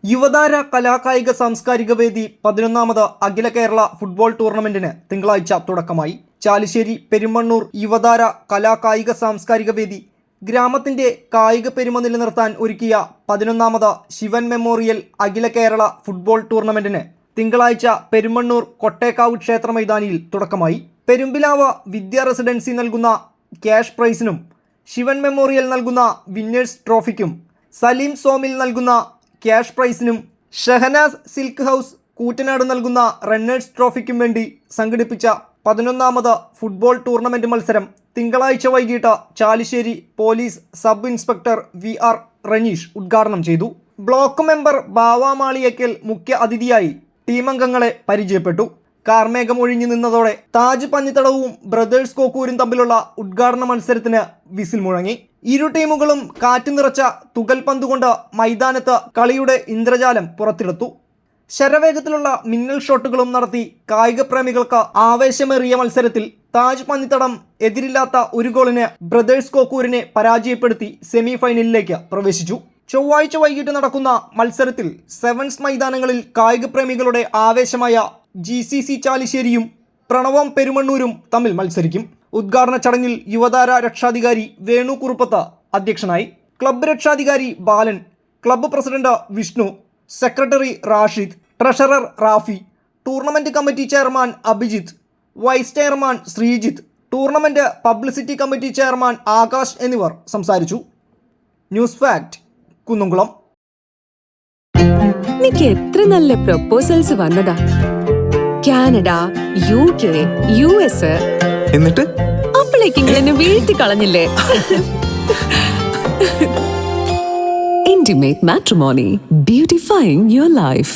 യുവതാര കലാകായിക സാംസ്കാരിക വേദി 11ാമത് അഖില കേരള ഫുട്ബോൾ ടൂർണമെന്റിന് തിങ്കളാഴ്ച തുടക്കമായി. ചാലിശ്ശേരി പെരുമണ്ണൂർ യുവതാര കലാകായിക സാംസ്കാരിക വേദി ഗ്രാമത്തിന്റെ കായിക പെരുമ നിലനിർത്താൻ ഒരുക്കിയ 11ാമത് ശിവൻ മെമ്മോറിയൽ അഖില കേരള ഫുട്ബോൾ ടൂർണമെന്റിന് തിങ്കളാഴ്ച പെരുമണ്ണൂർ കൊട്ടേക്കാവ് ക്ഷേത്ര മൈതാനിയിൽ തുടക്കമായി. പെരുമ്പിലാവ് വിദ്യാ റെസിഡൻസി നൽകുന്ന ക്യാഷ് പ്രൈസിനും ശിവൻ മെമ്മോറിയൽ നൽകുന്ന വിന്നേഴ്സ് ട്രോഫിക്കും സലീം സോമിൽ നൽകുന്ന ക്യാഷ് പ്രൈസിനും ഷഹനാസ് സിൽക്ക് ഹൗസ് കൂറ്റനാട് നൽകുന്ന റണ്ണേഴ്സ് ട്രോഫിക്കും വേണ്ടി സംഘടിപ്പിച്ച 11ാമത് ഫുട്ബോൾ ടൂർണമെന്റ് മത്സരം തിങ്കളാഴ്ച വൈകിട്ട് Chalissery police sub inspector VR Raneesh ഉദ്ഘാടനം ചെയ്തു. ബ്ലോക്ക് മെമ്പർ ബാവ മാളിയക്കൽ മുഖ്യ അതിഥിയായി ടീമംഗങ്ങളെ പരിചയപ്പെട്ടു. കാർമേഘം ഒഴിഞ്ഞു നിന്നതോടെ താജ് പഞ്ഞിത്തടവും ബ്രദേഴ്സ് കോക്കൂരും തമ്മിലുള്ള ഉദ്ഘാടന മത്സരത്തിന് വിസിൽ മുഴങ്ങി. ഇരു ടീമുകളും കാറ്റ് നിറച്ച തുകൽ പന്തുകൊണ്ട് മൈതാനത്ത് കളിയുടെ ഇന്ദ്രജാലം പുറത്തെടുത്തു. ശരവേഗത്തിലുള്ള മിന്നൽ ഷോട്ടുകളും നടത്തി കായിക പ്രേമികൾക്ക് ആവേശമേറിയ മത്സരത്തിൽ താജ് പഞ്ഞിത്തടം എതിരില്ലാത്ത ഒരു ഗോളിന് ബ്രദേഴ്സ് കോക്കൂരിനെ പരാജയപ്പെടുത്തി സെമി ഫൈനലിലേക്ക് പ്രവേശിച്ചു. ചൊവ്വാഴ്ച വൈകിട്ട് നടക്കുന്ന മത്സരത്തിൽ സെവൻസ് മൈതാനങ്ങളിൽ കായിക പ്രേമികളുടെ ആവേശമായ GCC ചാലിശ്ശേരിയും പ്രണവം പെരുമണ്ണൂരും തമ്മിൽ മത്സരിക്കും. ഉദ്ഘാടന ചടങ്ങിൽ യുവതാര രക്ഷാധികാരി വേണു കുറുപ്പത്ത് അധ്യക്ഷനായി. ക്ലബ്ബ് രക്ഷാധികാരി Balan, club president Vishnu, secretary Rashid, treasurer Rafi, tournament committee chairman Abhijith, vice chairman Sreejith, tournament publicity committee chairman Akash എന്നിവർ സംസാരിച്ചു. News fact, Kunnamkulam. എനിക്ക് എത്ര നല്ല പ്രൊപ്പോസൽസ് വന്നതാ. Canada, UK, US. എന്നിട്ട് അപ്പോഴേക്കും എന്നെ വീഴ്ത്തി കളഞ്ഞില്ലേ? Intimate Matrimony, beautifying your life.